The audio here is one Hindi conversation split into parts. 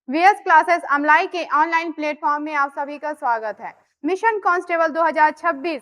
वीएस क्लासेस अमलाई के ऑनलाइन प्लेटफॉर्म में आप सभी का स्वागत है। मिशन कांस्टेबल 2026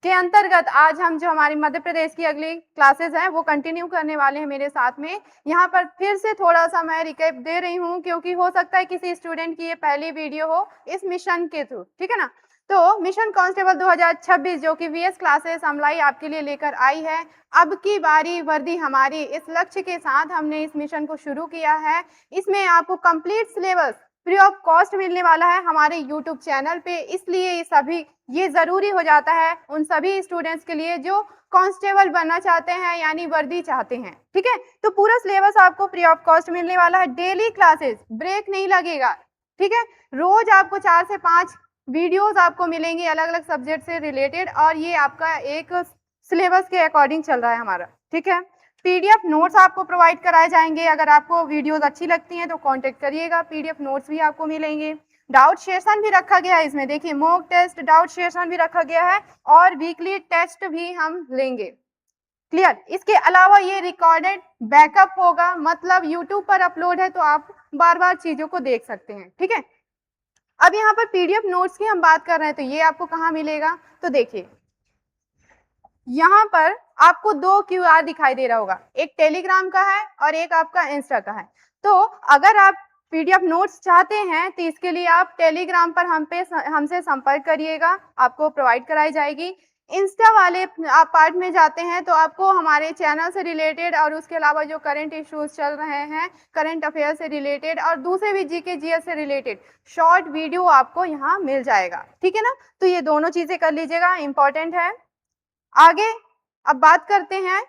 के अंतर्गत आज हम जो हमारी मध्य प्रदेश की अगली क्लासेस हैं वो कंटिन्यू करने वाले हैं मेरे साथ में। यहाँ पर फिर से थोड़ा सा मैं रिकैप दे रही हूँ क्योंकि हो सकता है किसी स्टूडेंट की ये पहली वीडियो हो इस मिशन के थ्रू, ठीक है ना। तो मिशन कांस्टेबल 2026 जो कि वीएस क्लासेस अमलाई आपके लिए लेकर आई है, अब की बारी वर्दी हमारी, इस लक्ष्य के साथ हमने इस मिशन को शुरू किया है। इसमें आपको complete syllabus free of cost मिलने वाला है हमारे यूट्यूब चैनल पे, इसलिए सभी ये जरूरी हो जाता है उन सभी स्टूडेंट्स के लिए जो कांस्टेबल बनना चाहते हैं यानी वर्दी चाहते हैं, ठीक है। तो पूरा सिलेबस आपको फ्री ऑफ कॉस्ट मिलने वाला है। डेली क्लासेस, ब्रेक नहीं लगेगा, ठीक है। रोज आपको 4 से 5 वीडियोस आपको मिलेंगी अलग अलग सब्जेक्ट से रिलेटेड, और ये आपका एक सिलेबस के अकॉर्डिंग चल रहा है हमारा, ठीक है। पीडीएफ नोट्स आपको प्रोवाइड कराए जाएंगे। अगर आपको वीडियोस अच्छी लगती हैं तो कांटेक्ट करिएगा, पीडीएफ नोट्स भी आपको मिलेंगे। डाउट सेशन भी रखा गया है इसमें, देखिए मॉक टेस्ट, डाउट सेशन भी रखा गया है और वीकली टेस्ट भी हम लेंगे। क्लियर। इसके अलावा ये रिकॉर्डेड बैकअप होगा, मतलब यूट्यूब पर अपलोड है तो आप बार बार चीजों को देख सकते हैं, ठीक है। अब यहाँ पर पीडीएफ नोट्स की हम बात कर रहे हैं तो ये आपको कहाँ मिलेगा, तो देखिए यहाँ पर आपको 2 क्यूआर दिखाई दे रहा होगा, एक टेलीग्राम का है और एक आपका इंस्टा का है। तो अगर आप पीडीएफ नोट्स चाहते हैं तो इसके लिए आप टेलीग्राम पर हमसे संपर्क करिएगा, आपको प्रोवाइड कराई जाएगी। इंस्टा वाले आप पार्ट में जाते हैं तो आपको हमारे चैनल से रिलेटेड और उसके अलावा जो करंट इश्यूज चल रहे हैं, करंट अफेयर से रिलेटेड और दूसरे भी जीके जीएस से रिलेटेड शॉर्ट वीडियो आपको यहाँ मिल जाएगा, ठीक है ना। तो ये दोनों चीजें कर लीजिएगा, इंपॉर्टेंट है। आगे अब बात करते हैं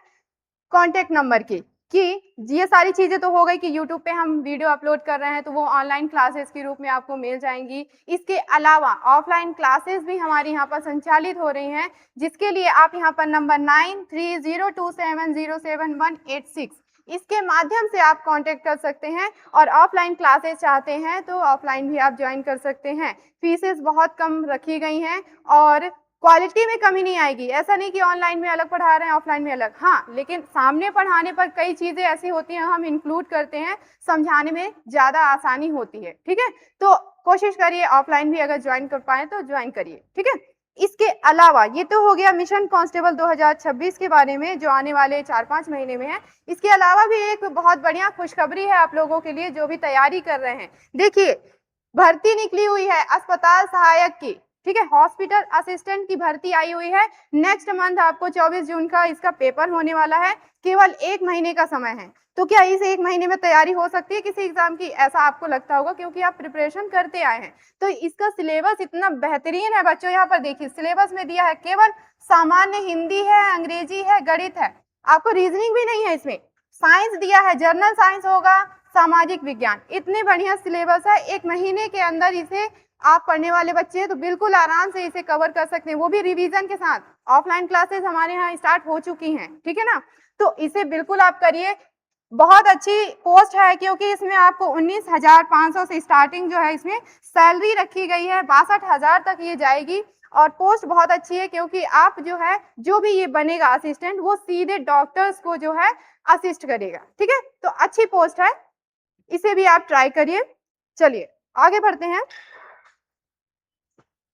कांटेक्ट नंबर की, कि ये सारी चीजें तो हो गई कि यूट्यूब पे हम वीडियो अपलोड कर रहे हैं तो वो ऑनलाइन क्लासेस के रूप में आपको मिल जाएंगी। इसके अलावा ऑफलाइन क्लासेस भी हमारी यहाँ पर संचालित हो रही हैं, जिसके लिए आप यहाँ पर नंबर 9302707186 इसके माध्यम से आप कांटेक्ट कर सकते हैं और ऑफलाइन क्लासेस चाहते हैं तो ऑफलाइन भी आप ज्वाइन कर सकते हैं। फीसेस बहुत कम रखी गई हैं और क्वालिटी में कमी नहीं आएगी। ऐसा नहीं कि ऑनलाइन में अलग पढ़ा रहे हैं ऑफलाइन में अलग, हाँ, लेकिन सामने पढ़ाने पर कई चीजें ऐसी होती हैं हम इंक्लूड करते हैं, समझाने में ज्यादा आसानी होती है, ठीक है। तो कोशिश करिए ऑफलाइन भी अगर ज्वाइन कर पाए तो ज्वाइन करिए, ठीक है। इसके अलावा ये तो हो गया मिशन कांस्टेबल 2026 के बारे में जो आने वाले 4-5 महीने में है। इसके अलावा भी एक बहुत बढ़िया खुशखबरी है आप लोगों के लिए जो भी तैयारी कर रहे हैं। देखिए भर्ती निकली हुई है अस्पताल सहायक की, ठीक है, हॉस्पिटल असिस्टेंट की भर्ती आई हुई है। नेक्स्ट मंथ आपको 24 जून का इसका पेपर होने वाला है, केवल 1 महीने का समय है। तो क्या इस 1 महीने में तैयारी हो सकती है किसी एग्जाम की, ऐसा आपको लगता होगा क्योंकि आप प्रिपरेशन करते आए हैं। तो इसका सिलेबस इतना बेहतरीन है बच्चों, यहाँ पर देखिए सिलेबस में दिया है केवल सामान्य हिंदी है, अंग्रेजी है, गणित है, आपको रीजनिंग भी नहीं है इसमें। साइंस दिया है, जर्नल साइंस होगा, सामाजिक विज्ञान, इतनी बढ़िया सिलेबस है। 1 महीने के अंदर इसे आप पढ़ने वाले बच्चे हैं तो बिल्कुल आराम से इसे कवर कर सकते हैं, वो भी रिवीजन के साथ। ऑफलाइन क्लासेस हमारे यहाँ स्टार्ट हो चुकी हैं, ठीक है ना। तो इसे बिल्कुल आप करिए, बहुत अच्छी पोस्ट है क्योंकि इसमें आपको 19,500 से स्टार्टिंग जो है इसमें सैलरी रखी गई है, 62,000 तक ये जाएगी। और पोस्ट बहुत अच्छी है क्योंकि आप जो है जो भी ये बनेगा असिस्टेंट वो सीधे डॉक्टर्स को जो है असिस्ट करेगा, ठीक है। तो अच्छी पोस्ट है, इसे भी आप ट्राई करिए। चलिए आगे बढ़ते हैं।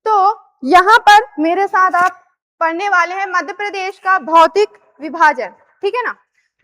तो यहाँ पर मेरे साथ आप पढ़ने वाले हैं मध्य प्रदेश का भौतिक विभाजन, ठीक है ना।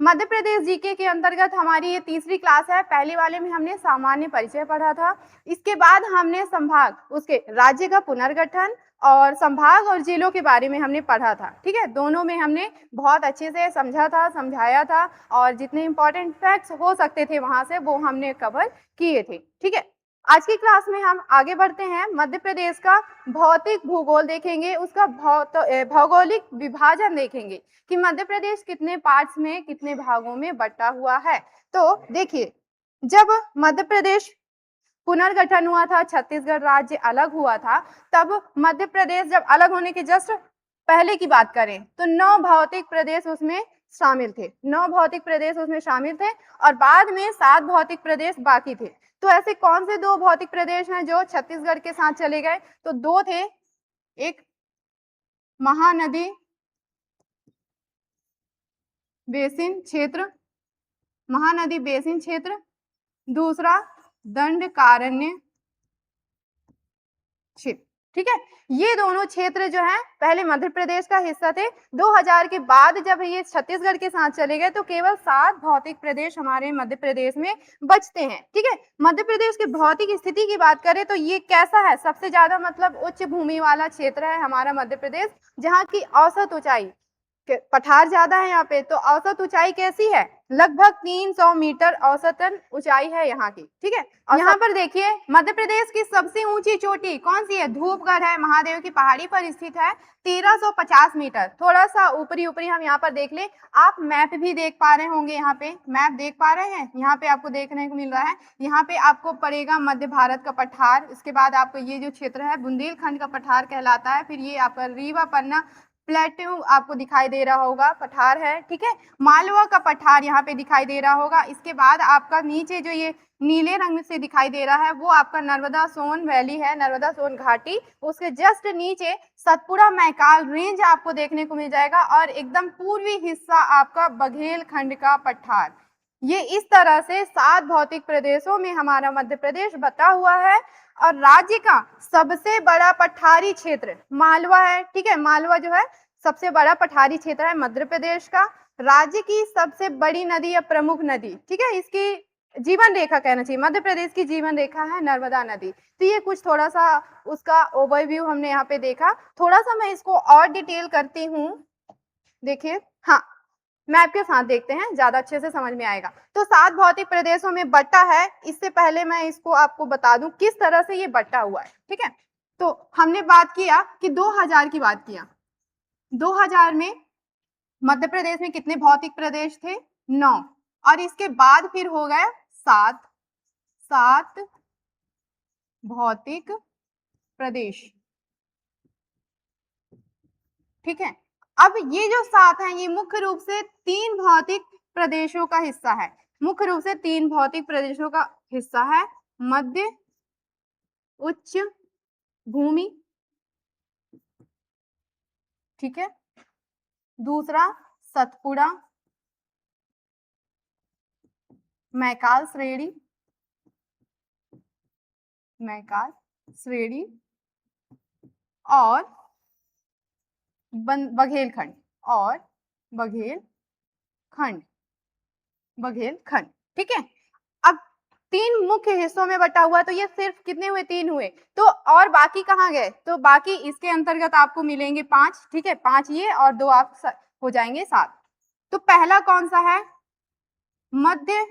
मध्य प्रदेश जीके के अंतर्गत हमारी ये तीसरी क्लास है। पहले वाले में हमने सामान्य परिचय पढ़ा था, इसके बाद हमने संभाग, उसके राज्य का पुनर्गठन और संभाग और जिलों के बारे में हमने पढ़ा था, ठीक है। दोनों में हमने बहुत अच्छे से समझा था, समझाया था और जितने इंपॉर्टेंट फैक्ट्स हो सकते थे वहां से वो हमने कवर किए थे, ठीक है। आज की क्लास में हम आगे बढ़ते हैं, मध्य प्रदेश का भौतिक भूगोल देखेंगे, उसका भौगोलिक विभाजन देखेंगे कि मध्य प्रदेश कितने पार्ट्स में, कितने भागों में बटा हुआ है। तो देखिए जब मध्य प्रदेश पुनर्गठन हुआ था, छत्तीसगढ़ राज्य अलग हुआ था, तब मध्य प्रदेश जब अलग होने के जस्ट पहले की बात करें तो 9 भौतिक प्रदेश उसमें शामिल थे, 9 भौतिक प्रदेश उसमें शामिल थे और बाद में 7 भौतिक प्रदेश बाकी थे। तो ऐसे कौन से 2 भौतिक प्रदेश हैं जो छत्तीसगढ़ के साथ चले गए, तो 2 थे, एक महानदी बेसिन क्षेत्र, महानदी बेसिन क्षेत्र, दूसरा दंडकारण्य क्षेत्र। ठीक है, ये दोनों क्षेत्र जो है पहले मध्य प्रदेश का हिस्सा थे। 2000 के बाद जब ये छत्तीसगढ़ के साथ चले गए तो केवल 7 भौतिक प्रदेश हमारे मध्य प्रदेश में बचते हैं। ठीक है, मध्य प्रदेश की भौतिक स्थिति की बात करें तो ये कैसा है, सबसे ज्यादा मतलब उच्च भूमि वाला क्षेत्र है हमारा मध्य प्रदेश, जहाँ की औसत ऊंचाई, पठार ज्यादा है यहाँ पे, तो औसत ऊंचाई कैसी है, लगभग 300 मीटर औसतन ऊंचाई है यहाँ की। ठीक है, और यहाँ पर देखिए मध्य प्रदेश की सबसे ऊंची चोटी कौन सी है, धूपगढ़ है, महादेव की पहाड़ी पर स्थित है, 1350 मीटर। थोड़ा सा ऊपरी ऊपरी हम यहाँ पर देख ले, आप मैप भी देख पा रहे होंगे, यहाँ पे मैप देख पा रहे हैं, यहाँ पे आपको देखने को मिल रहा है, यहाँ पे आपको पड़ेगा मध्य भारत का पठार, इसके बाद आपको ये जो क्षेत्र है बुंदेलखंड का पठार कहलाता है, फिर ये आपका रीवा पन्ना प्लेट्यू आपको दिखाई दे रहा होगा, पठार है। ठीक है, मालवा का पठार यहाँ पे दिखाई दे रहा होगा। इसके बाद आपका नीचे जो ये नीले रंग से दिखाई दे रहा है वो आपका नर्मदा सोन वैली है, नर्मदा सोन घाटी, उसके जस्ट नीचे सतपुड़ा मैकाल रेंज आपको देखने को मिल जाएगा, और एकदम पूर्वी हिस्सा आपका बघेलखंड का पठार। ये इस तरह से 7 भौतिक प्रदेशों में हमारा मध्य प्रदेश बटा हुआ है, और राज्य का सबसे बड़ा पठारी क्षेत्र मालवा है। ठीक है, मालवा जो है सबसे बड़ा पठारी क्षेत्र है मध्य प्रदेश का। राज्य की सबसे बड़ी नदी या प्रमुख नदी, ठीक है, इसकी जीवन रेखा कहना चाहिए, मध्य प्रदेश की जीवन रेखा है नर्मदा नदी। तो ये कुछ थोड़ा सा उसका ओवरव्यू हमने यहाँ पे देखा। थोड़ा सा मैं इसको और डिटेल करती हूँ, देखिए, हाँ मैप के साथ देखते हैं, ज्यादा अच्छे से समझ में आएगा। तो 7 भौतिक प्रदेशों में बटा है। इससे पहले मैं इसको आपको बता दूं किस तरह से ये बटा हुआ है। ठीक है, तो हमने बात किया कि 2000 की बात किया, 2000 में मध्य प्रदेश में कितने भौतिक प्रदेश थे, 9, और इसके बाद फिर हो गए 7 भौतिक प्रदेश। ठीक है, अब ये जो 7 हैं ये मुख्य रूप से 3 भौतिक प्रदेशों का हिस्सा है, मुख्य रूप से 3 भौतिक प्रदेशों का हिस्सा है, मध्य उच्च भूमि, ठीक है, दूसरा सतपुड़ा मैकाल श्रेणी, मैकाल श्रेणी, और बघेलखंड, और बघेलखंड, बघेलखंड। ठीक है, अब 3 मुख्य हिस्सों में बटा हुआ, तो ये सिर्फ कितने हुए, 3 हुए, तो और बाकी कहाँ गए, तो बाकी इसके अंतर्गत आपको मिलेंगे 5। ठीक है, 5 ये और 2 आप हो जाएंगे 7। तो पहला कौन सा है, मध्य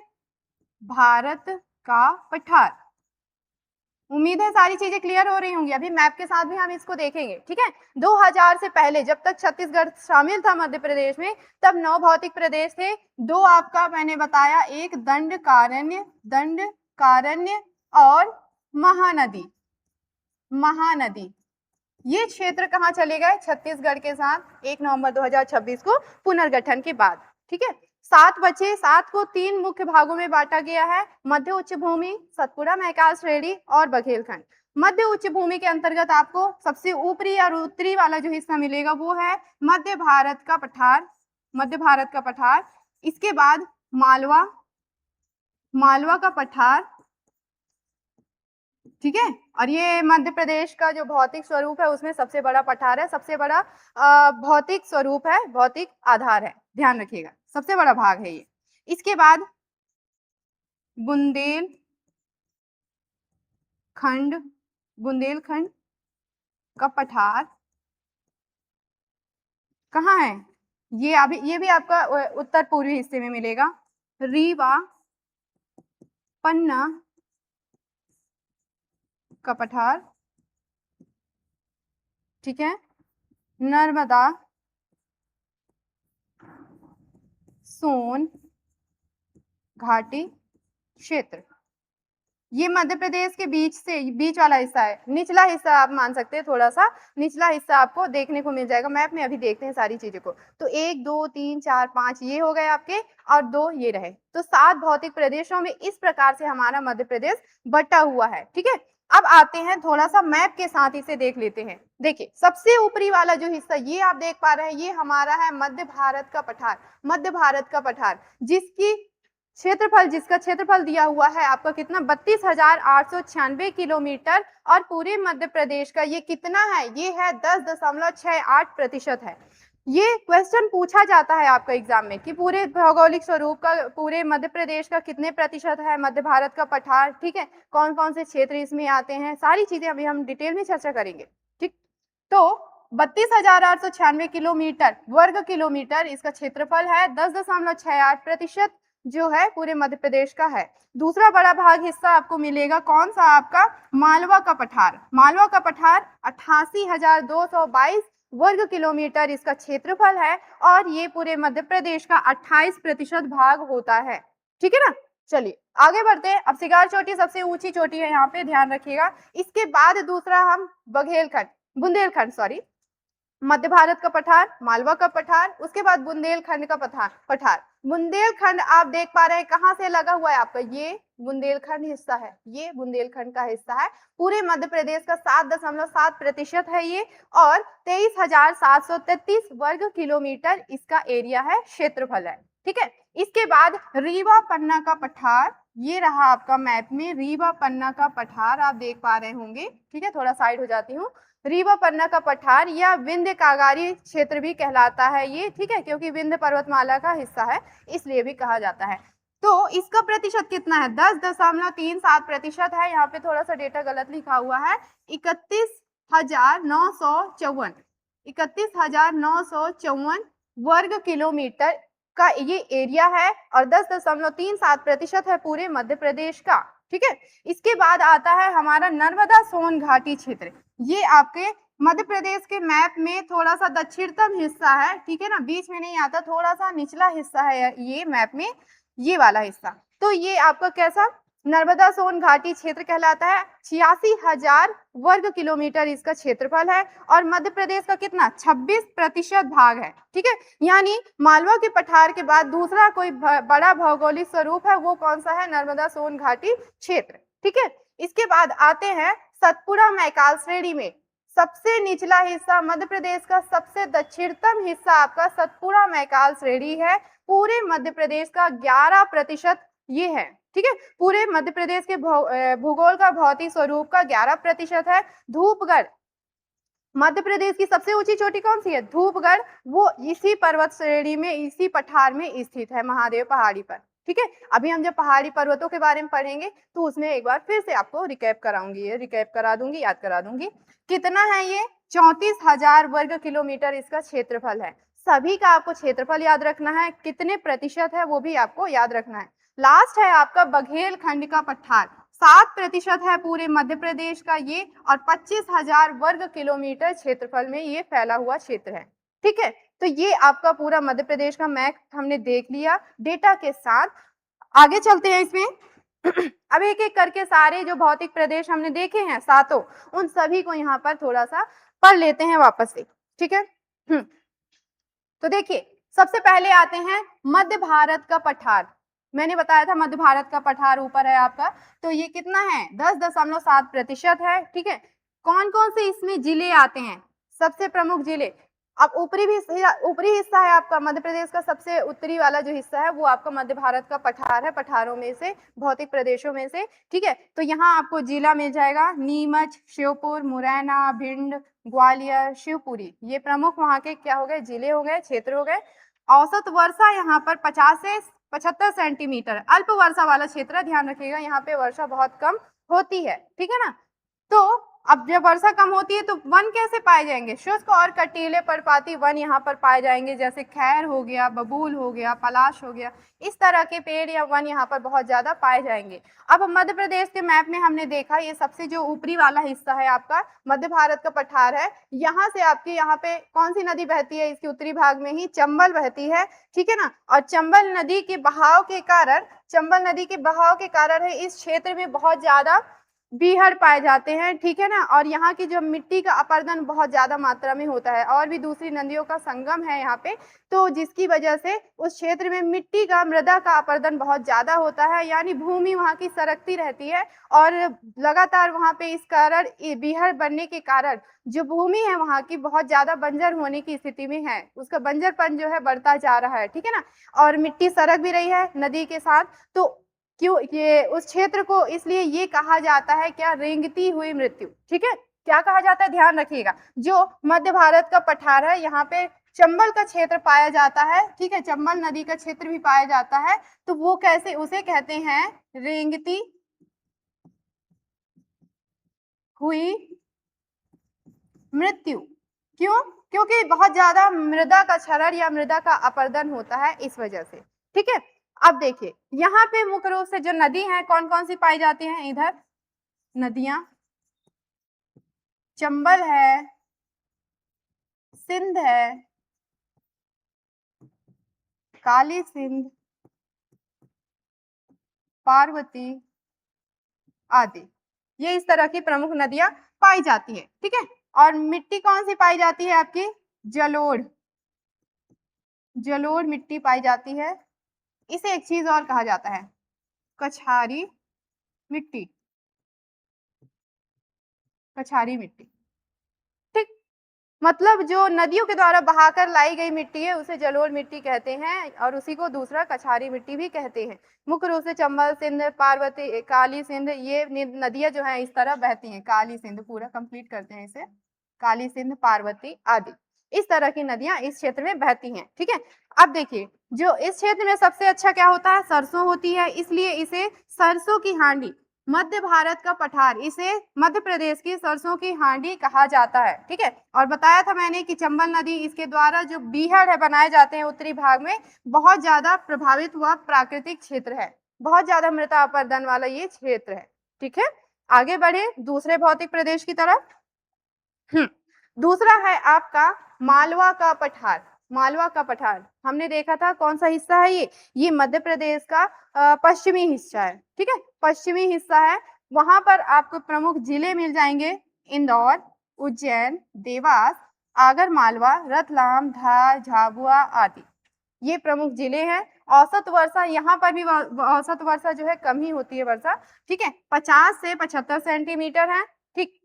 भारत का पठार। उम्मीद है सारी चीजें क्लियर हो रही होंगी, अभी मैप के साथ भी हम इसको देखेंगे। ठीक है, 2000 से पहले जब तक छत्तीसगढ़ शामिल था मध्य प्रदेश में, तब 9 भौतिक प्रदेश थे। 2 आपका मैंने बताया, एक दंडकारण्य, दंडकारण्य और महानदी, महानदी। ये क्षेत्र कहाँ चले गए, छत्तीसगढ़ के साथ 1 नवंबर 2026 को पुनर्गठन के बाद। ठीक है, 7 बचे, 7 को 3 मुख्य भागों में बांटा गया है, मध्य उच्च भूमि, सतपुड़ा मैकाल श्रेणी और बघेलखंड। मध्य उच्च भूमि के अंतर्गत आपको सबसे ऊपरी और उत्तरी वाला जो हिस्सा मिलेगा वो है मध्य भारत का पठार, मध्य भारत का पठार। इसके बाद मालवा, मालवा का पठार। ठीक है, और ये मध्य प्रदेश का जो भौतिक स्वरूप है उसमें सबसे बड़ा पठार है, सबसे बड़ा भौतिक स्वरूप है, भौतिक आधार है, ध्यान रखिएगा, सबसे बड़ा भाग है ये। इसके बाद बुंदेलखंड, बुंदेलखंड का पठार कहाँ है, ये अभी ये भी आपका उत्तर पूर्वी हिस्से में मिलेगा, रीवा पन्ना का पठार। ठीक है, नर्मदा सोन घाटी क्षेत्र, ये मध्य प्रदेश के बीच से, बीच वाला हिस्सा है, निचला हिस्सा आप मान सकते हैं, थोड़ा सा निचला हिस्सा आपको देखने को मिल जाएगा मैप में। अभी देखते हैं सारी चीजों को, तो 1 2 3 4 5 ये हो गए आपके, और 2 ये रहे, तो 7 भौतिक प्रदेशों में इस प्रकार से हमारा मध्य प्रदेश बटा हुआ है। ठीक है, अब आते हैं थोड़ा सा मैप के साथ इसे देख लेते हैं। देखिए, सबसे ऊपरी वाला जो हिस्सा ये आप देख पा रहे हैं, ये हमारा है मध्य भारत का पठार, मध्य भारत का पठार, जिसकी क्षेत्रफल, जिसका क्षेत्रफल दिया हुआ है आपका कितना 32,896 किलोमीटर, और पूरे मध्य प्रदेश का ये कितना है, ये है 10.68% है। ये क्वेश्चन पूछा जाता है आपका एग्जाम में कि पूरे भौगोलिक स्वरूप का पूरे मध्य प्रदेश का कितने प्रतिशत है मध्य भारत का पठार, ठीक है, कौन कौन से क्षेत्र इसमें आते हैं, सारी चीजें अभी हम डिटेल में चर्चा करेंगे, ठीक। तो 32,896 किलोमीटर वर्ग किलोमीटर इसका क्षेत्रफल है, 10.68% जो है पूरे मध्य प्रदेश का है। दूसरा बड़ा भाग हिस्सा आपको मिलेगा कौन सा, आपका मालवा का पठार। मालवा का पठार 88,222 वर्ग किलोमीटर इसका क्षेत्रफल है, और ये पूरे मध्य प्रदेश का 28% भाग होता है, ठीक है ना। चलिए आगे बढ़ते हैं। अब सिगार चोटी सबसे ऊंची चोटी है, यहाँ पे ध्यान रखिएगा। इसके बाद दूसरा हम बुंदेलखंड मध्य भारत का पठार, मालवा का पठार, उसके बाद बुंदेलखंड का पठार। बुंदेलखंड आप देख पा रहे हैं कहां से लगा हुआ है आपका, ये बुंदेलखंड हिस्सा है, ये बुंदेलखंड का हिस्सा है। पूरे मध्य प्रदेश का 7.7% है ये, और 23,733 वर्ग किलोमीटर इसका एरिया है, क्षेत्रफल है, ठीक है। इसके बाद रीवा पन्ना का पठार, ये रहा आपका मैप में रीवा पन्ना का पठार, आप देख पा रहे होंगे, ठीक है। थोड़ा साइड हो जाती हूँ। रीवा पन्ना का पठार या विंध्य कागारी क्षेत्र भी कहलाता है ये, ठीक है, क्योंकि विंध्य पर्वतमाला का हिस्सा है इसलिए भी कहा जाता है। तो इसका प्रतिशत कितना है, 10.37% है। यहाँ पे थोड़ा सा डेटा गलत लिखा हुआ है, 31,954 वर्ग किलोमीटर का ये एरिया है, और 10.37% है पूरे मध्य प्रदेश का, ठीक है। इसके बाद आता है हमारा नर्मदा सोन घाटी क्षेत्र। ये आपके मध्य प्रदेश के मैप में थोड़ा सा दक्षिणतम हिस्सा है, ठीक है ना, बीच में नहीं आता, थोड़ा सा निचला हिस्सा है ये मैप में, ये वाला हिस्सा। तो ये आपका कैसा नर्मदा सोन घाटी क्षेत्र कहलाता है। 86,000 वर्ग किलोमीटर इसका क्षेत्रफल है, और मध्य प्रदेश का कितना 26% भाग है, ठीक है। यानी मालवा के पठार के बाद दूसरा कोई बड़ा भौगोलिक स्वरूप है, वो कौन सा है, नर्मदा सोन घाटी क्षेत्र, ठीक है। इसके बाद आते हैं सतपुड़ा मैकाल श्रेणी में सबसे निचला हिस्सा, मध्य प्रदेश का सबसे दक्षिणतम हिस्सा आपका सतपुड़ा मैकाल श्रेणी है। पूरे मध्य प्रदेश का 11% ये है, ठीक है। पूरे मध्य प्रदेश के भूगोल का भौतिक स्वरूप का 11% है। धूपगढ़ मध्य प्रदेश की सबसे ऊंची चोटी कौन सी है, धूपगढ़, वो इसी पर्वत श्रेणी में, इसी पठार में स्थित है, महादेव पहाड़ी पर, ठीक है। अभी हम जब पहाड़ी पर्वतों के बारे में पढ़ेंगे तो उसमें एक बार फिर से आपको रिकैप कराऊंगी, ये रिकैप करा दूंगी, याद करा दूंगी। कितना है ये, 34,000 वर्ग किलोमीटर इसका क्षेत्रफल है। सभी का आपको क्षेत्रफल याद रखना है, कितने प्रतिशत है वो भी आपको याद रखना है। लास्ट है आपका बघेलखंड का पठार, 7% है पूरे मध्य प्रदेश का ये, और 25,000 वर्ग किलोमीटर क्षेत्रफल में ये फैला हुआ क्षेत्र है, ठीक है। तो ये आपका पूरा मध्य प्रदेश का मैप हमने देख लिया डेटा के साथ। आगे चलते हैं इसमें। अब एक एक करके सारे जो भौतिक प्रदेश हमने देखे हैं सातों, उन सभी को यहाँ पर थोड़ा सा पढ़ लेते हैं वापस से, ठीक है। तो देखिए सबसे पहले आते हैं मध्य भारत का पठार। मैंने बताया था मध्य भारत का पठार ऊपर है आपका, तो ये कितना है 10.7% है, ठीक है। कौन कौन से इसमें जिले आते हैं, सबसे प्रमुख जिले, अब ऊपरी हिस्सा है आपका मध्य प्रदेश का, सबसे उत्तरी वाला जो हिस्सा है वो आपका मध्य भारत का पठार है, पठारों में से, भौतिक प्रदेशों में से, ठीक है। तो यहाँ आपको जिला मिल जाएगा नीमच, श्योपुर, मुरैना, भिंड, ग्वालियर, शिवपुरी, ये प्रमुख वहां के क्या हो गए, जिले हो गए, क्षेत्र हो गए। औसत वर्षा यहाँ पर 50 से 75 सेंटीमीटर, अल्प वर्षा वाला क्षेत्र है, ध्यान रखिएगा, यहाँ पे वर्षा बहुत कम होती है, ठीक है ना। तो अब जब वर्षा कम होती है तो वन कैसे पाए जाएंगे, शुष्क और कटीले पर्णपाती वन यहाँ पर पाए जाएंगे, जैसे खैर हो गया, बबूल हो गया, पलाश हो गया, इस तरह के पेड़ या वन यहाँ पर बहुत ज्यादा पाए जाएंगे। अब मध्य प्रदेश के मैप में हमने देखा ये सबसे जो ऊपरी वाला हिस्सा है आपका मध्य भारत का पठार है, यहाँ से आपके यहाँ पे कौन सी नदी बहती है, इसके उत्तरी भाग में ही चंबल बहती है, ठीक है ना। और चंबल नदी के बहाव के कारण है इस क्षेत्र में बहुत ज्यादा बीहड़ पाए जाते हैं, ठीक है ना। और यहाँ की जो मिट्टी का अपरदन बहुत ज्यादा मात्रा में होता है और भी दूसरी नदियों का संगम है यहाँ पे, तो जिसकी वजह से उस क्षेत्र में मिट्टी का मृदा का अपरदन बहुत ज्यादा होता है, यानी भूमि वहाँ की सरकती रहती है और लगातार वहाँ पे इस कारण बीहड़ बनने के कारण जो भूमि है वहाँ की बहुत ज्यादा बंजर होने की स्थिति में है, उसका बंजरपन जो है बढ़ता जा रहा है, ठीक है ना। और मिट्टी सरक भी रही है नदी के साथ, तो क्यों ये उस क्षेत्र को इसलिए ये कहा जाता है क्या, रेंगती हुई मृत्यु, ठीक है। क्या कहा जाता है, ध्यान रखिएगा। जो मध्य भारत का पठार है, यहाँ पे चंबल का क्षेत्र पाया जाता है, ठीक है, चंबल नदी का क्षेत्र भी पाया जाता है, तो वो कैसे, उसे कहते हैं रेंगती हुई मृत्यु। क्यों, क्योंकि बहुत ज्यादा मृदा का क्षरण या मृदा का अपरदन होता है इस वजह से, ठीक है। अब देखिए यहाँ पे मुख्य रूप से जो नदी है कौन कौन सी पाई जाती हैं, इधर नदियां चंबल है, सिंध है, काली सिंध, पार्वती आदि, ये इस तरह की प्रमुख नदियां पाई जाती है, ठीक है। और मिट्टी कौन सी पाई जाती है आपकी, जलोढ़, जलोढ़ मिट्टी पाई जाती है। इसे एक चीज और कहा जाता है, कछारी मिट्टी, कछारी मिट्टी, ठीक। मतलब जो नदियों के द्वारा बहाकर लाई गई मिट्टी है उसे जलोढ़ मिट्टी कहते हैं और उसी को दूसरा कछारी मिट्टी भी कहते हैं। मुख्य रूप से चंबल, सिंध, पार्वती, काली सिंध, ये नदियां जो है इस तरह बहती हैं। काली सिंध पूरा कंप्लीट करते हैं इसे, काली सिंध, पार्वती आदि, इस तरह की नदियां इस क्षेत्र में बहती हैं, ठीक है। अब देखिए जो इस क्षेत्र में सबसे अच्छा क्या होता है, सरसों होती है, इसलिए इसे सरसों की हांडी, मध्य भारत का पठार, इसे मध्य प्रदेश की सरसों की हांडी कहा जाता है, ठीक है। और बताया था मैंने कि चंबल नदी, इसके द्वारा जो बीहड़ है बनाए जाते हैं उत्तरी भाग में, बहुत ज्यादा प्रभावित हुआ प्राकृतिक क्षेत्र है, बहुत ज्यादा मृदा अपरदन वाला ये क्षेत्र है, ठीक है। आगे बढ़े दूसरे भौतिक प्रदेश की तरफ। दूसरा है आपका मालवा का पठार। मालवा का पठार हमने देखा था कौन सा हिस्सा है, ये मध्य प्रदेश का पश्चिमी हिस्सा है, ठीक है, पश्चिमी हिस्सा है। वहां पर आपको प्रमुख जिले मिल जाएंगे, इंदौर, उज्जैन, देवास, आगर मालवा, रतलाम, धार, झाबुआ आदि, ये प्रमुख जिले हैं। औसत वर्षा यहाँ पर भी औसत वर्षा जो है कम ही होती है वर्षा, ठीक है, 50 से 75 सेंटीमीटर है, ठीक।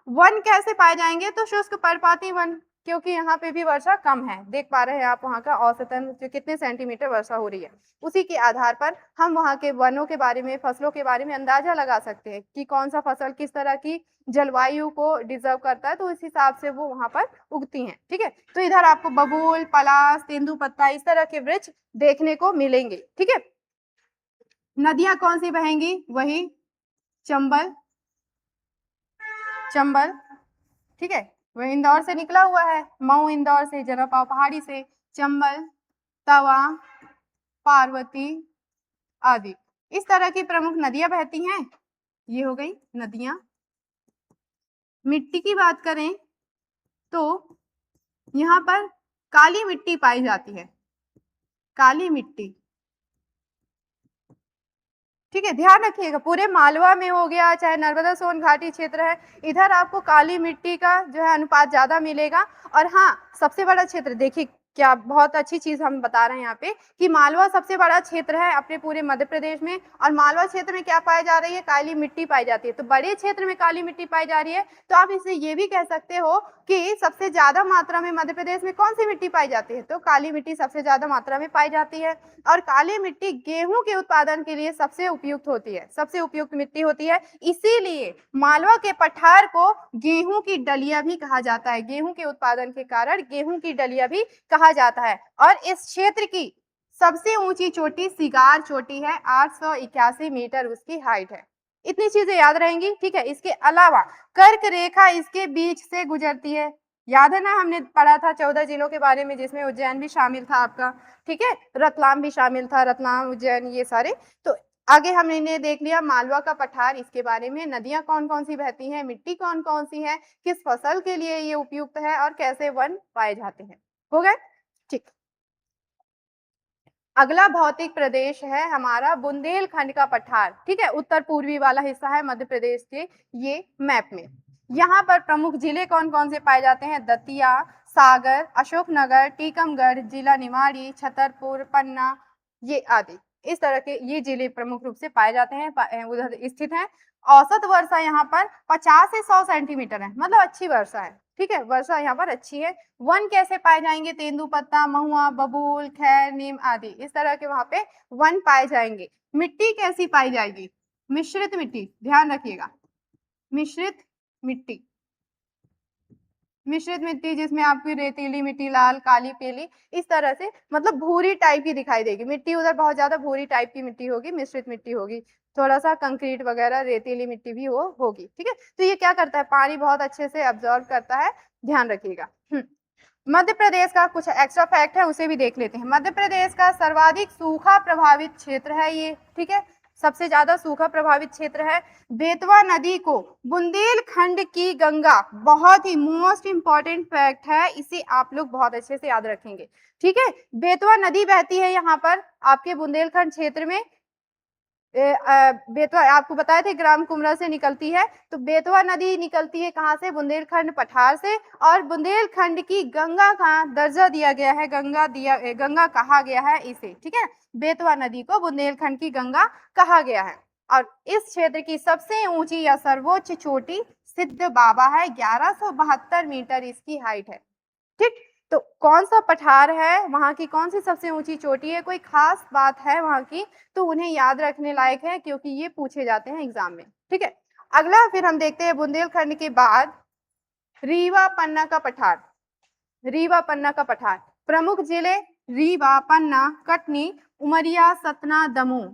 वन कैसे पाए जाएंगे, तो शुष्क पर्णपाती वन, क्योंकि यहाँ पे भी वर्षा कम है, देख पा रहे हैं आप वहाँ का औसतन जो कितने सेंटीमीटर वर्षा हो रही है, उसी के आधार पर हम वहाँ के वनों के बारे में, फसलों के बारे में अंदाजा लगा सकते हैं कि कौन सा फसल किस तरह की जलवायु को डिजर्व करता है, तो इस हिसाब से वो वहाँ पर उगती हैं, ठीक है। तो इधर आपको बबूल, पलास, तेंदुपत्ता इस तरह के वृक्ष देखने को मिलेंगे, ठीक है। नदियां कौन सी बहेंगी, वही चंबल, चंबल, ठीक है, वह इंदौर से निकला हुआ है, मऊ इंदौर से, जरापाव पहाड़ी से, चंबल, तवा, पार्वती आदि, इस तरह की प्रमुख नदियां बहती हैं। ये हो गई नदियां। मिट्टी की बात करें तो यहाँ पर काली मिट्टी पाई जाती है, काली मिट्टी, ठीक है, ध्यान रखिएगा। पूरे मालवा में हो गया, चाहे नर्मदा सोन घाटी क्षेत्र है, इधर आपको काली मिट्टी का जो है अनुपात ज्यादा मिलेगा। और हाँ, सबसे बड़ा क्षेत्र देखिए, क्या बहुत अच्छी चीज हम बता रहे हैं यहाँ पे कि मालवा सबसे बड़ा क्षेत्र है अपने पूरे मध्य प्रदेश में, और मालवा क्षेत्र में क्या पाई जा रही है, काली मिट्टी पाई जाती है। तो बड़े क्षेत्र में काली मिट्टी पाई जा रही है, तो आप इसे ये भी कह सकते हो कि सबसे ज्यादा मात्रा में मध्य प्रदेश में कौन सी मिट्टी पाई जाती है, तो काली मिट्टी सबसे ज्यादा मात्रा में पाई जाती है। और काली मिट्टी गेहूं के उत्पादन के लिए सबसे उपयुक्त होती है, सबसे उपयुक्त मिट्टी होती है, इसीलिए मालवा के पठार को गेहूं की डलिया भी कहा जाता है, गेहूं के उत्पादन के कारण गेहूं की डलिया भी कहा जाता है। और इस क्षेत्र की सबसे ऊंची चोटी सिगार चोटी है, 881 मीटर उसकी हाइट है। इतनी चीजें याद रहेंगी, ठीक है। इसके अलावा कर्क रेखा इसके बीच से गुजरती है, याद है ना, हमने पढ़ा था 14 जिलों के बारे में, जिसमें उज्जैन भी शामिल था आपका, ठीक है, रतलाम भी शामिल था, रतलाम, उज्जैन, ये सारे। तो आगे हमने देख लिया मालवा का पठार, इसके बारे में, नदियां कौन कौन सी बहती हैं, मिट्टी कौन कौन सी है, किस फसल के लिए ये उपयुक्त है, और कैसे वन पाए जाते हैं, हो गए, ठीक। अगला भौतिक प्रदेश है हमारा बुंदेलखंड का पठार, ठीक है, उत्तर पूर्वी वाला हिस्सा है मध्य प्रदेश के ये मैप में। यहाँ पर प्रमुख जिले कौन कौन से पाए जाते हैं? दतिया, सागर, अशोकनगर, टीकमगढ़, जिला निवाड़ी, छतरपुर, पन्ना, ये आदि। इस तरह के ये जिले प्रमुख रूप से पाए जाते हैं, उधर स्थित हैं। औसत वर्षा यहाँ पर 50 से 100 सेंटीमीटर है, मतलब अच्छी वर्षा है, ठीक है, वर्षा यहाँ पर अच्छी है। वन कैसे पाए जाएंगे? तेंदुपत्ता, महुआ, बबूल, खैर, नीम आदि, इस तरह के वहां पे वन पाए जाएंगे। मिट्टी कैसी पाई जाएगी? मिश्रित मिट्टी, ध्यान रखिएगा, मिश्रित मिट्टी। मिश्रित मिट्टी जिसमें आपकी रेतीली मिट्टी, लाल, काली, पीली, इस तरह से, मतलब भूरी टाइप की दिखाई देगी मिट्टी। उधर बहुत ज्यादा भूरी टाइप की मिट्टी होगी, मिश्रित मिट्टी होगी, थोड़ा सा कंक्रीट वगैरह रेतीली मिट्टी भी होगी, ठीक है। तो ये क्या करता है? पानी बहुत अच्छे से अब्जॉर्ब करता है, ध्यान रखिएगा। मध्य प्रदेश का कुछ एक्स्ट्रा फैक्ट है, उसे भी देख लेते हैं। मध्य प्रदेश का सर्वाधिक सूखा प्रभावित क्षेत्र है ये, ठीक है, सबसे ज्यादा सूखा प्रभावित क्षेत्र है। बेतवा नदी को बुंदेलखंड की गंगा, बहुत ही मोस्ट इंपॉर्टेंट फैक्ट है, इसे आप लोग बहुत अच्छे से याद रखेंगे, ठीक है। बेतवा नदी बहती है यहाँ पर आपके बुंदेलखंड क्षेत्र में। बेतवा आपको बताए थे ग्राम कुमरा से निकलती है, तो बेतवा नदी निकलती है कहाँ से? बुंदेलखंड पठार से। और बुंदेलखंड की गंगा का दर्जा दिया गया है, गंगा कहा गया है इसे, ठीक है। बेतवा नदी को बुंदेलखंड की गंगा कहा गया है। और इस क्षेत्र की सबसे ऊंची या सर्वोच्च चोटी सिद्ध बाबा है, 1172 मीटर इसकी हाइट है, ठीक। तो कौन सा पठार है, वहां की कौन सी सबसे ऊंची चोटी है, कोई खास बात है वहां की, तो उन्हें याद रखने लायक है, क्योंकि ये पूछे जाते हैं एग्जाम में, ठीक है। अगला फिर हम देखते हैं बुंदेलखंड के बाद रीवा पन्ना का पठार। रीवा पन्ना का पठार, प्रमुख जिले रीवा, पन्ना, कटनी, उमरिया, सतना, दमोह,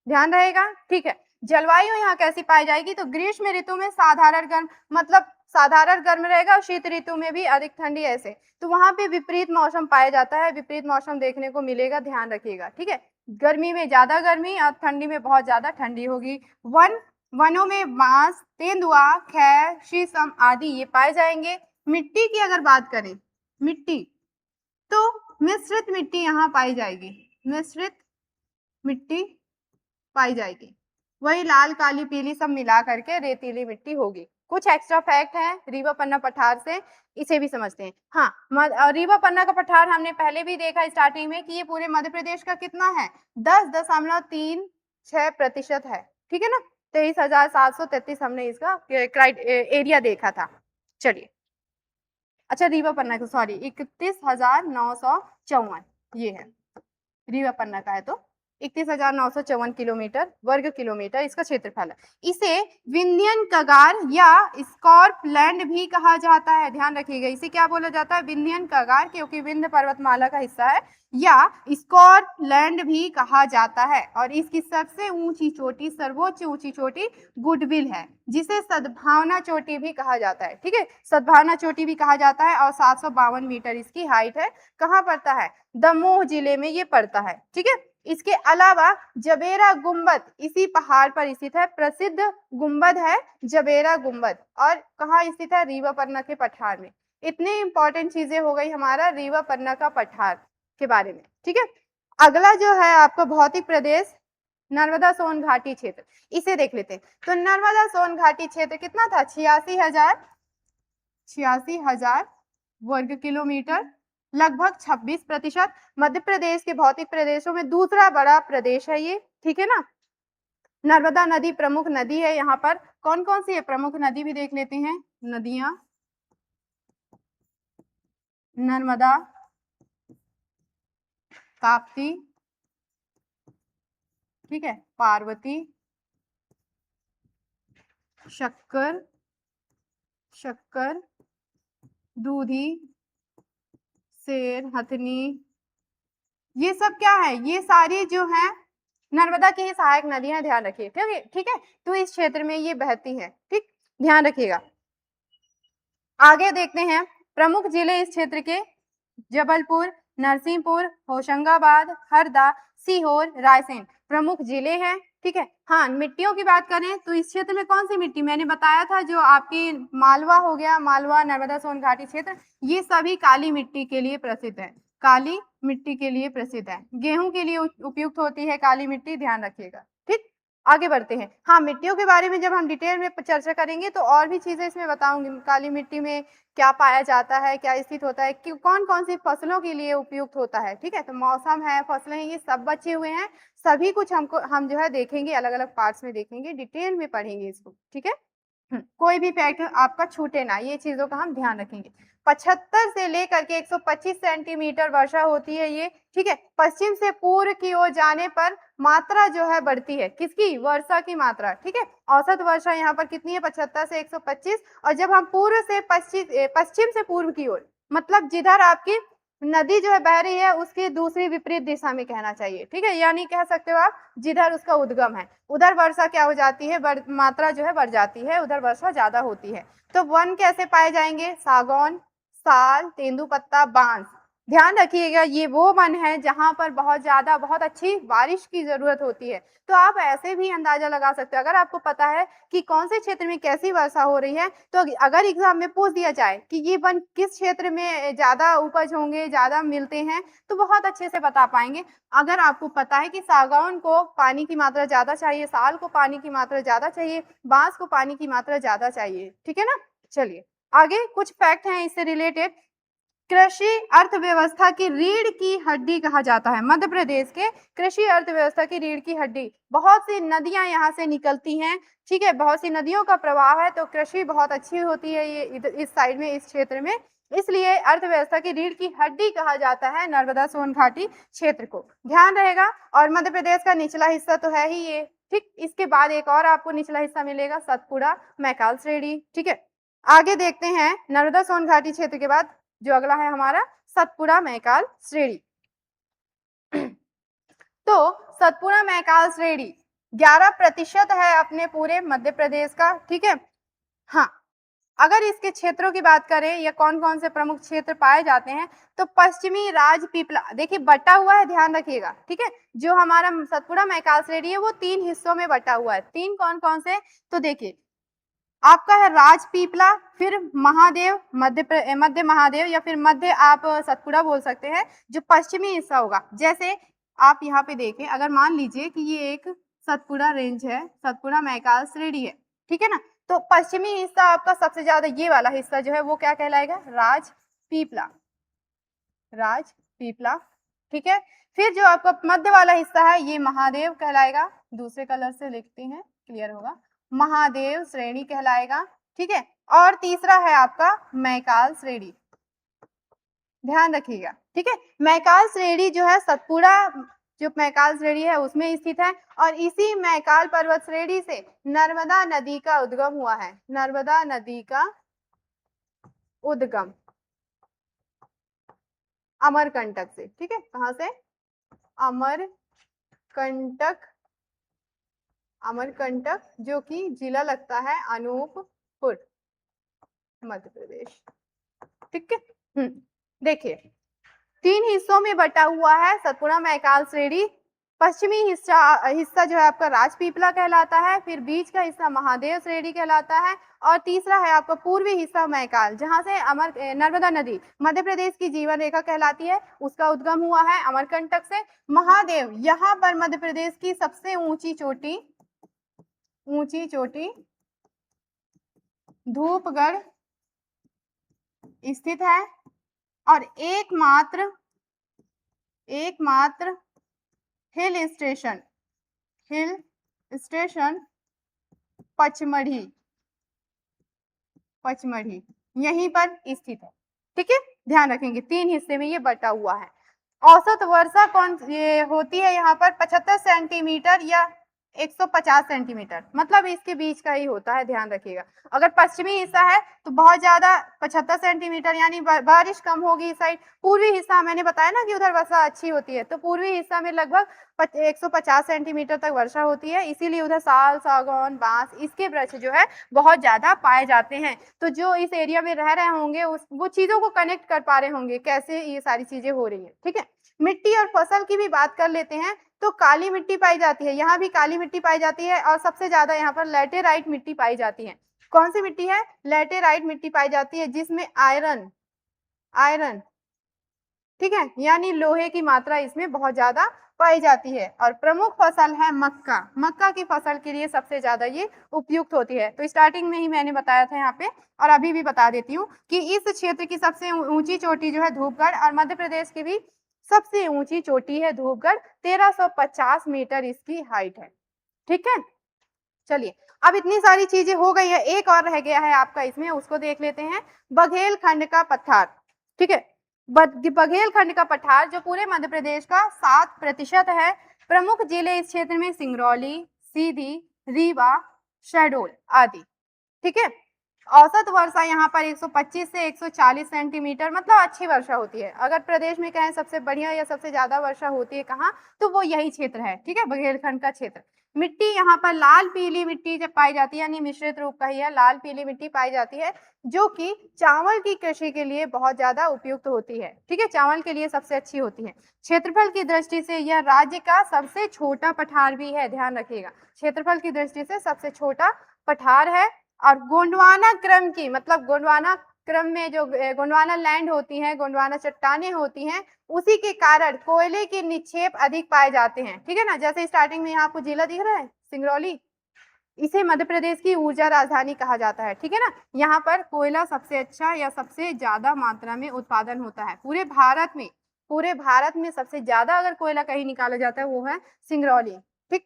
ध्यान रहेगा, ठीक है। जलवायु यहाँ कैसी पाई जाएगी? तो ग्रीष्म ऋतु में साधारण गर्म, मतलब साधारण गर्म रहेगा, और शीत ऋतु में भी अधिक ठंडी, ऐसे। तो वहां पे विपरीत मौसम पाया जाता है, विपरीत मौसम देखने को मिलेगा, ध्यान रखिएगा, ठीक है। गर्मी में ज्यादा गर्मी और ठंडी में बहुत ज्यादा ठंडी होगी। वनों में बांस, तेंदुआ, खैर, शीशम आदि ये पाए जाएंगे। मिट्टी की अगर बात करें, मिट्टी, तो मिश्रित मिट्टी यहाँ पाई जाएगी, मिश्रित मिट्टी पाई जाएगी, वही लाल, काली, पीली सब मिला करके रेतीली मिट्टी होगी। कुछ एक्स्ट्रा फैक्ट है रीवा पन्ना पठार से, इसे भी समझते हैं। हाँ, रीवा पन्ना का पठार हमने पहले भी देखा स्टार्टिंग में कि ये पूरे मध्य प्रदेश का कितना है? 10.36% है, ठीक है ना। 23,733 हमने इसका एरिया देखा था। चलिए, अच्छा, रीवा पन्ना का, सॉरी, 31,954 ये है, रीवा पन्ना का है, तो 31,954 किलोमीटर वर्ग किलोमीटर इसका क्षेत्रफल है। इसे विंध्यन कगार या स्कॉर्पलैंड भी कहा जाता है, ध्यान रखिएगा, इसे क्या बोला जाता है? विंध्यन कगार, क्योंकि विंध्य पर्वतमाला का हिस्सा है, या स्कॉर्पलैंड भी कहा जाता है। और इसकी सबसे ऊंची चोटी, सर्वोच्च ऊंची चोटी गुडविल है, जिसे सद्भावना चोटी भी कहा जाता है, ठीक है, सद्भावना चोटी भी कहा जाता है। और 752 मीटर इसकी हाइट है। कहाँ पड़ता है? दमोह जिले में ये पड़ता है, ठीक है। इसके अलावा जबेरा गुंबद इसी पहाड़ पर स्थित है, प्रसिद्ध गुंबद है जबेरा गुंबद, और कहाँ स्थित है? रीवा पन्ना के पठार में। इतनी इंपॉर्टेंट चीजें हो गई हमारा रीवा पन्ना का पठार के बारे में, ठीक है। अगला जो है आपका भौतिक प्रदेश नर्मदा सोन घाटी क्षेत्र, इसे देख लेते हैं। तो नर्मदा सोन घाटी क्षेत्र कितना था? 86,000 वर्ग किलोमीटर, लगभग 26%। मध्य प्रदेश के भौतिक प्रदेशों में दूसरा बड़ा प्रदेश है ये, ठीक है ना। नर्मदा नदी प्रमुख नदी है, यहाँ पर कौन कौन सी है प्रमुख नदी भी देख लेते हैं। नदियां, नर्मदा, ताप्ती, ठीक है, पार्वती, शक्कर, दूधी, शेर, हथनी, ये सब क्या है? ये सारी जो है नर्मदा की ही सहायक नदियां, ध्यान रखिए, ठीक है। तो इस क्षेत्र में ये बहती है, ठीक, ध्यान रखिएगा। आगे देखते हैं प्रमुख जिले इस क्षेत्र के। जबलपुर, नरसिंहपुर, होशंगाबाद, हरदा, सीहोर, रायसेन प्रमुख जिले हैं, ठीक है। हाँ, मिट्टियों की बात करें तो इस क्षेत्र में कौन सी मिट्टी? मैंने बताया था जो आपकी मालवा हो गया, मालवा, नर्मदा सोन घाटी क्षेत्र, ये सभी काली मिट्टी के लिए प्रसिद्ध है, काली मिट्टी के लिए प्रसिद्ध है। गेहूं के लिए उपयुक्त होती है काली मिट्टी, ध्यान रखिएगा। ठीक, आगे बढ़ते हैं। हाँ, मिट्टियों के बारे में जब हम डिटेल में चर्चा करेंगे तो और भी चीजें इसमें बताऊंगी। काली मिट्टी में क्या पाया जाता है, क्या स्थित होता है, कि कौन कौन सी फसलों के लिए उपयुक्त होता है। ठीक है, तो मौसम है, फसलें हैं, ये सब बचे हुए हैं। सभी कुछ हम जो है देखेंगे, अलग अलग पार्ट्स में देखेंगे, डिटेल में पढ़ेंगे इसको। ठीक है, कोई भी फैक्ट आपका छूटे ना, ये चीजों का हम ध्यान रखेंगे। 75 से लेकर के 125 सेंटीमीटर वर्षा होती है ये। ठीक है, पश्चिम से पूर्व की ओर जाने पर मात्रा जो है बढ़ती है, किसकी, वर्षा की मात्रा। ठीक है, औसत वर्षा यहाँ पर कितनी है, 75 से 125। और जब हम पूर्व से पश्चिम से पूर्व की ओर, मतलब जिधर आपकी नदी जो है बह रही है उसकी दूसरी विपरीत दिशा में कहना चाहिए। ठीक है, यानी कह सकते हो आप जिधर उसका उद्गम है उधर वर्षा क्या हो जाती है, मात्रा जो है बढ़ जाती है, उधर वर्षा ज्यादा होती है। तो वन कैसे पाए जाएंगे, सागौन, साल, तेंदुपत्ता, बांस। ध्यान रखिएगा, ये वो वन है जहां पर बहुत ज्यादा, बहुत अच्छी बारिश की जरूरत होती है। तो आप ऐसे भी अंदाजा लगा सकते हो, अगर आपको पता है कि कौन से क्षेत्र में कैसी वर्षा हो रही है, तो अगर एग्जाम में पूछ दिया जाए कि ये वन किस क्षेत्र में ज्यादा उपज होंगे, ज्यादा मिलते हैं, तो बहुत अच्छे से बता पाएंगे। अगर आपको पता है कि सागौन को पानी की मात्रा ज्यादा चाहिए, साल को पानी की मात्रा ज्यादा चाहिए, बांस को पानी की मात्रा ज्यादा चाहिए। ठीक है ना, चलिए आगे कुछ फैक्ट हैं इससे रिलेटेड। कृषि अर्थव्यवस्था की रीढ़ की हड्डी कहा जाता है। मध्य प्रदेश के कृषि अर्थव्यवस्था की रीढ़ की हड्डी, बहुत सी नदियां यहाँ से निकलती हैं। ठीक है, बहुत सी नदियों का प्रवाह है, तो कृषि बहुत अच्छी होती है ये इस साइड में, इस क्षेत्र में, इसलिए अर्थव्यवस्था की रीढ़ की हड्डी कहा जाता है नर्मदा सोन घाटी क्षेत्र को, ध्यान रहेगा। और मध्य प्रदेश का निचला हिस्सा तो है ही ये। ठीक, इसके बाद एक और आपको निचला हिस्सा मिलेगा, सतपुड़ा, मैकाल श्रेणी। ठीक है, आगे देखते हैं नर्मदा सोन घाटी क्षेत्र के बाद जो अगला है हमारा सतपुड़ा मैकाल श्रेणी। तो सतपुड़ा मैकाल श्रेणी 11% है अपने पूरे मध्य प्रदेश का। ठीक है, हाँ, अगर इसके क्षेत्रों की बात करें या कौन कौन से प्रमुख क्षेत्र पाए जाते हैं, तो पश्चिमी राजपीपला, देखिए बटा हुआ है, ध्यान रखिएगा। ठीक है, जो हमारा सतपुड़ा मैकाल श्रेणी है वो 3 हिस्सों में बटा हुआ है। 3 कौन कौन से, तो देखिए आपका है राजपीपला, फिर महादेव, मध्य महादेव, या फिर मध्य आप सतपुड़ा बोल सकते हैं, जो पश्चिमी हिस्सा होगा। जैसे आप यहाँ पे देखें, अगर मान लीजिए कि ये एक सतपुड़ा रेंज है, सतपुड़ा मैकाल श्रेणी है। ठीक है ना, तो पश्चिमी हिस्सा आपका सबसे ज्यादा, ये वाला हिस्सा जो है वो क्या कहलाएगा, राजपीपला, राजपीपला। ठीक है, फिर जो आपका मध्य वाला हिस्सा है ये महादेव कहलाएगा, दूसरे कलर से लिखते हैं क्लियर होगा, महादेव श्रेणी कहलाएगा। ठीक है, और तीसरा है आपका मैकाल श्रेणी, ध्यान रखिएगा। ठीक है, मैकाल श्रेणी जो है सतपुड़ा, जो मैकाल श्रेणी है उसमें स्थित है, और इसी मैकाल पर्वत श्रेणी से नर्मदा नदी का उद्गम हुआ है, नर्मदा नदी का उद्गम अमरकंटक से। ठीक है, कहां से, अमरकंटक, अमरकंटक जो कि जिला लगता है अनूपपुर, मध्य प्रदेश। ठीक है, देखिए 3 हिस्सों में बटा हुआ है सतपुड़ा मैकाल श्रेणी। पश्चिमी हिस्सा जो है आपका राजपीपला कहलाता है, फिर बीच का हिस्सा महादेव श्रेणी कहलाता है, और तीसरा है आपका पूर्वी हिस्सा मैकाल, जहां से नर्मदा नदी मध्य प्रदेश की जीवन रेखा कहलाती है, उसका उद्गम हुआ है अमरकंटक से। महादेव यहाँ पर मध्य प्रदेश की सबसे ऊंची चोटी धूपगढ़ स्थित है, और एकमात्र हिल स्टेशन पचमढ़ी यहीं पर स्थित है। ठीक है, ध्यान रखेंगे 3 हिस्से में ये बटा हुआ है। औसत वर्षा कौन ये होती है यहाँ पर 75 सेंटीमीटर या 150 सेंटीमीटर, मतलब इसके बीच का ही होता है, ध्यान रखिएगा। अगर पश्चिमी हिस्सा है तो बहुत ज्यादा 75 सेंटीमीटर, यानी बारिश कम होगी इस साइड। पूर्वी हिस्सा मैंने बताया ना कि उधर वर्षा अच्छी होती है, तो पूर्वी हिस्सा में लगभग 150 सेंटीमीटर तक वर्षा होती है, इसीलिए उधर साल, सागौन, बांस, इसके वृक्ष जो है बहुत ज्यादा पाए जाते हैं। तो जो इस एरिया में रह रहे होंगे वो चीजों को कनेक्ट कर पा रहे होंगे, कैसे ये सारी चीजें हो रही है। ठीक है, मिट्टी और फसल की भी बात कर लेते हैं, तो काली मिट्टी पाई जाती है, यहाँ भी काली मिट्टी पाई जाती है, और सबसे ज्यादा यहाँ पर लैटेराइट मिट्टी पाई जाती है। कौन सी मिट्टी है, लैटेराइट मिट्टी पाई जाती है, जिसमें आयरन ठीक है, यानी लोहे की मात्रा इसमें बहुत ज्यादा पाई जाती है। और प्रमुख फसल है मक्का, मक्का की फसल के लिए सबसे ज्यादा ये उपयुक्त होती है। तो स्टार्टिंग में ही मैंने बताया था यहाँ पे, और अभी भी बता देती हूँ कि इस क्षेत्र की सबसे ऊंची चोटी जो है धूपगढ़, और मध्य प्रदेश की भी सबसे ऊंची चोटी है धूपगढ़, 1350 मीटर इसकी हाइट है। ठीक है, चलिए अब इतनी सारी चीजें हो गई है, एक और रह गया है आपका इसमें, उसको देख लेते हैं। बघेलखंड का पठार। ठीक है, बघेलखंड का पठार जो पूरे मध्य प्रदेश का 7% है। प्रमुख जिले इस क्षेत्र में सिंगरौली, सीधी, रीवा, शहडोल आदि। ठीक है, औसत वर्षा यहाँ पर 125 से 140 सेंटीमीटर, मतलब अच्छी वर्षा होती है। अगर प्रदेश में कहें सबसे बढ़िया या सबसे ज्यादा वर्षा होती है कहाँ, तो वो यही क्षेत्र है। ठीक है, बघेलखंड का क्षेत्र। मिट्टी यहाँ पर लाल पीली मिट्टी जब पाई जाती है, यानी मिश्रित रूप का ही है, लाल पीली मिट्टी पाई जाती है, जो कि चावल की कृषि के लिए बहुत ज्यादा उपयुक्त होती है। ठीक है, चावल के लिए सबसे अच्छी होती है। क्षेत्रफल की दृष्टि से यह राज्य का सबसे छोटा पठार भी है, ध्यान रखिएगा, क्षेत्रफल की दृष्टि से सबसे छोटा पठार है। और गोंडवाना क्रम की, मतलब गोंडवाना क्रम में जो गोंडवाना लैंड होती है, गोंडवाना चट्टानें होती हैं, उसी के कारण कोयले के निक्षेप अधिक पाए जाते हैं। ठीक है ना, जैसे स्टार्टिंग में यहाँ आपको जिला दिख रहा है सिंगरौली, इसे मध्य प्रदेश की ऊर्जा राजधानी कहा जाता है। ठीक है ना, यहाँ पर कोयला सबसे अच्छा या सबसे ज्यादा मात्रा में उत्पादन होता है पूरे भारत में। पूरे भारत में सबसे ज्यादा अगर कोयला कहीं निकाला जाता है वो है सिंगरौली। ठीक,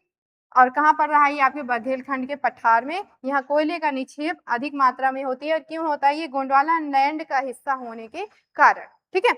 और कहाँ पर रहा ये आपके बघेलखंड के पठार में, यहाँ कोयले का निक्षेप अधिक मात्रा में होती है। क्यों होता है, ये गोंडवाना लैंड का हिस्सा होने के कारण। ठीक है,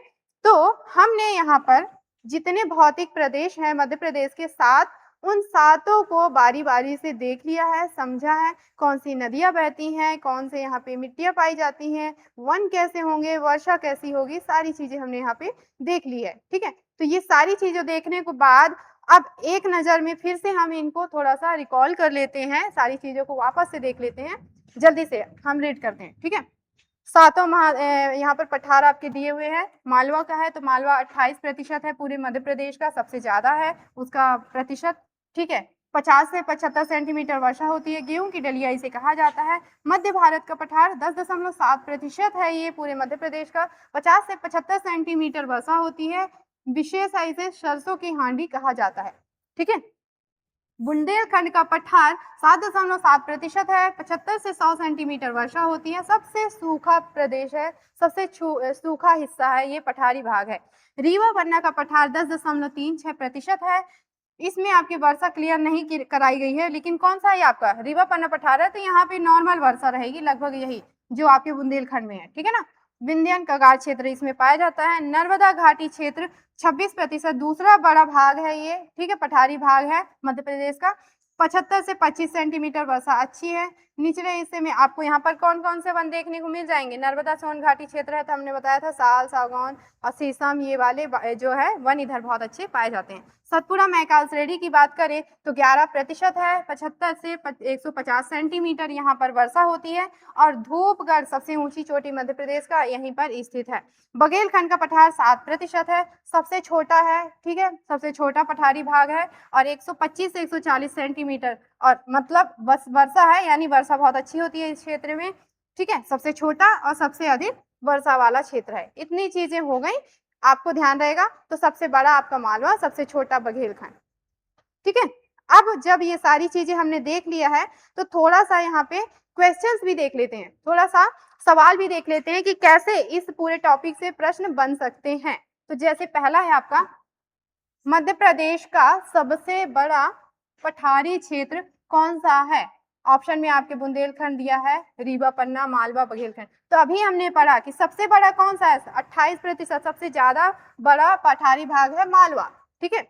तो हमने यहाँ पर जितने भौतिक प्रदेश हैं मध्य प्रदेश के 7, उन सातों को बारी बारी से देख लिया है, समझा है, कौन सी नदियां बहती हैं, कौन से यहाँ पे मिट्टियां पाई जाती हैं, वन कैसे होंगे, वर्षा कैसी होगी, सारी चीजें हमने यहाँ पे देख ली है। ठीक है, तो ये सारी चीजें देखने के बाद अब एक नजर में फिर से हम इनको थोड़ा सा रिकॉल कर लेते हैं, सारी चीजों को वापस से देख लेते हैं, जल्दी से हम रीड करते हैं। ठीक है, सातों यहाँ पर पठार आपके दिए हुए हैं। मालवा का है तो मालवा 28% है पूरे मध्य प्रदेश का, सबसे ज्यादा है उसका प्रतिशत। ठीक है, 50 से 75 सेंटीमीटर वर्षा होती है, गेहूं की डलिया इसे कहा जाता है। मध्य भारत का पठार 10.7% है, ये पूरे मध्य प्रदेश का, 50 से 75 सेंटीमीटर वर्षा होती है। विशेष है, इसे सरसों की हांडी कहा जाता है। ठीक है, बुंदेलखंड का पठार 7.7% है, 75 से 100 सेंटीमीटर वर्षा होती है, सबसे सूखा प्रदेश है, सबसे सूखा हिस्सा है ये पठारी भाग है। रीवा पन्ना का पठार 10.36% है, इसमें आपकी वर्षा क्लियर नहीं कराई गई है, लेकिन कौन सा है आपका रीवा पन्ना पठार है, तो यहाँ पे नॉर्मल वर्षा रहेगी लगभग यही जो आपके बुंदेलखंड में है। ठीक है ना, विंध्यन कगार क्षेत्र इसमें पाया जाता है। नर्मदा घाटी क्षेत्र 26%, दूसरा बड़ा भाग है ये। ठीक है, पठारी भाग है मध्य प्रदेश का, 75 से 25 सेंटीमीटर वर्षा अच्छी है। निचले हिस्से में आपको यहाँ पर कौन कौन से वन देखने को मिल जाएंगे, नर्मदा सोन घाटी क्षेत्र है तो हमने बताया था साल, सागौन और शीशम, ये वाले जो है वन इधर बहुत अच्छे पाए जाते हैं। सतपुड़ा मैकाल श्रेणी की बात करें तो 11% है, 75 से 150 सेंटीमीटर यहाँ पर वर्षा होती है। और धूपगढ़ सबसे ऊंची चोटी मध्य प्रदेश का यहीं पर स्थित है। बघेलखंड का पठार 7% है, सबसे छोटा है। ठीक है, सबसे छोटा पठारी भाग है और 125 से 140 सेंटीमीटर, और मतलब बस वर्षा है, यानी वर्षा बहुत अच्छी होती है इस क्षेत्र में। ठीक है, सबसे छोटा और सबसे अधिक वर्षा वाला क्षेत्र है। इतनी चीजें हो गई, आपको ध्यान रहेगा। तो सबसे बड़ा आपका मालवा, सबसे छोटा बघेलखंड। ठीक है, अब जब ये सारी चीजें हमने देख लिया है तो थोड़ा सा यहाँ पे क्वेश्चंस भी देख लेते हैं, थोड़ा सा सवाल भी देख लेते हैं कि कैसे इस पूरे टॉपिक से प्रश्न बन सकते हैं। तो जैसे पहला है आपका, मध्य प्रदेश का सबसे बड़ा पठारी क्षेत्र कौन सा है। ऑप्शन में आपके बुंदेलखंड दिया है, रीवा पन्ना, मालवा, बघेलखंड। तो अभी हमने पढ़ा कि सबसे बड़ा कौन सा है, 28%, सबसे ज्यादा बड़ा पठारी भाग है मालवा। ठीक है,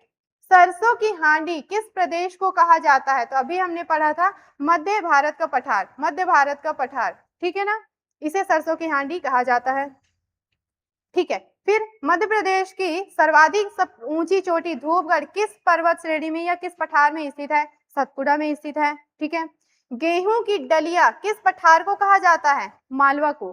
सरसों की हांडी किस प्रदेश को कहा जाता है, तो अभी हमने पढ़ा था मध्य भारत का पठार, मध्य भारत का पठार। ठीक है ना, इसे सरसों की हांडी कहा जाता है। ठीक है, फिर मध्य प्रदेश की सर्वाधिक ऊंची चोटी धूपगढ़ किस पर्वत श्रेणी में या किस पठार में स्थित है, सतपुड़ा में स्थित है। ठीक है, गेहूं की डलिया किस पठार को कहा जाता है, मालवा को।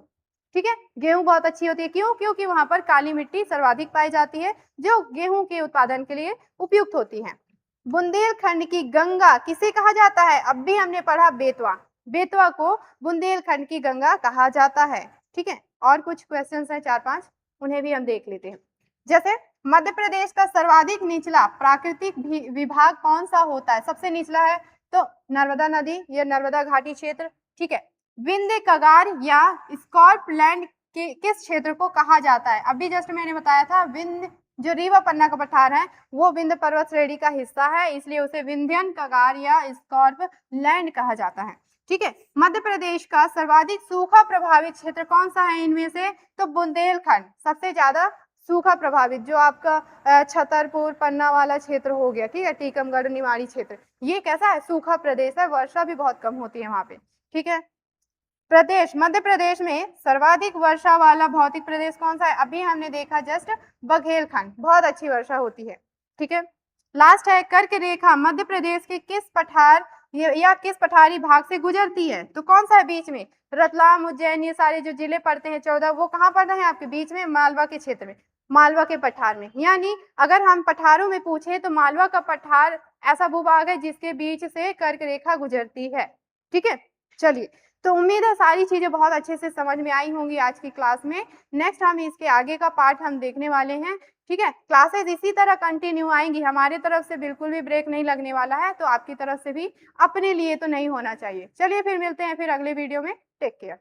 ठीक है, गेहूं बहुत अच्छी होती है, क्यों, क्योंकि वहां पर काली मिट्टी सर्वाधिक पाई जाती है जो गेहूं के उत्पादन के लिए उपयुक्त होती है। बुंदेलखंड की गंगा किसे कहा जाता है, अब भी हमने पढ़ा बेतवा, बेतवा को बुंदेलखंड की गंगा कहा जाता है। ठीक है, और कुछ क्वेश्चंस हैं 4-5, उन्हें भी हम देख लेते हैं। जैसे मध्य प्रदेश का सर्वाधिक निचला प्राकृतिक विभाग कौन सा होता है? सबसे निचला है तो नर्मदा नदी या नर्मदा घाटी क्षेत्र, ठीक है। विंध्य कगार या स्कॉटलैंड के किस क्षेत्र को कहा जाता है? अभी जस्ट मैंने बताया था विंध्य जो रीवा पन्ना का पठार है वो विंध्य पर्वत श्रेणी का हिस्सा है, इसलिए उसे विंध्यन कगार या स्कॉटलैंड कहा जाता है, ठीक है। मध्य प्रदेश का सर्वाधिक सूखा प्रभावित क्षेत्र कौन सा है इनमें से? तो बुंदेलखंड सबसे ज्यादा सूखा प्रभावित, जो आपका छतरपुर पन्ना वाला क्षेत्र हो गया, ठीक है, टीकमगढ़ निवाड़ी क्षेत्र, ये कैसा है? सूखा प्रदेश है, वर्षा भी बहुत कम होती है वहां पे, ठीक है। प्रदेश, मध्य प्रदेश में सर्वाधिक वर्षा वाला भौतिक प्रदेश कौन सा है? अभी हमने देखा जस्ट बघेलखंड, बहुत अच्छी वर्षा होती है, ठीक है। लास्ट है कर्क रेखा मध्य प्रदेश के किस पठार या किस पठारी भाग से गुजरती है? तो कौन सा है बीच में? रतलाम, उज्जैन, ये सारे जो जिले पड़ते हैं 14, वो कहाँ पड़ रहे हैं आपके बीच में? मालवा के क्षेत्र में, मालवा के पठार में। यानी अगर हम पठारों में पूछे तो मालवा का पठार ऐसा भूभाग है जिसके बीच से कर्क रेखा गुजरती है, ठीक है। चलिए, तो उम्मीद है सारी चीजें बहुत अच्छे से समझ में आई होंगी आज की क्लास में। नेक्स्ट हम इसके आगे का पार्ट हम देखने वाले हैं, ठीक है। क्लासेस इसी तरह कंटिन्यू आएंगी, हमारे तरफ से बिल्कुल भी ब्रेक नहीं लगने वाला है, तो आपकी तरफ से भी अपने लिए तो नहीं होना चाहिए। चलिए फिर मिलते हैं फिर अगले वीडियो में, टेक केयर।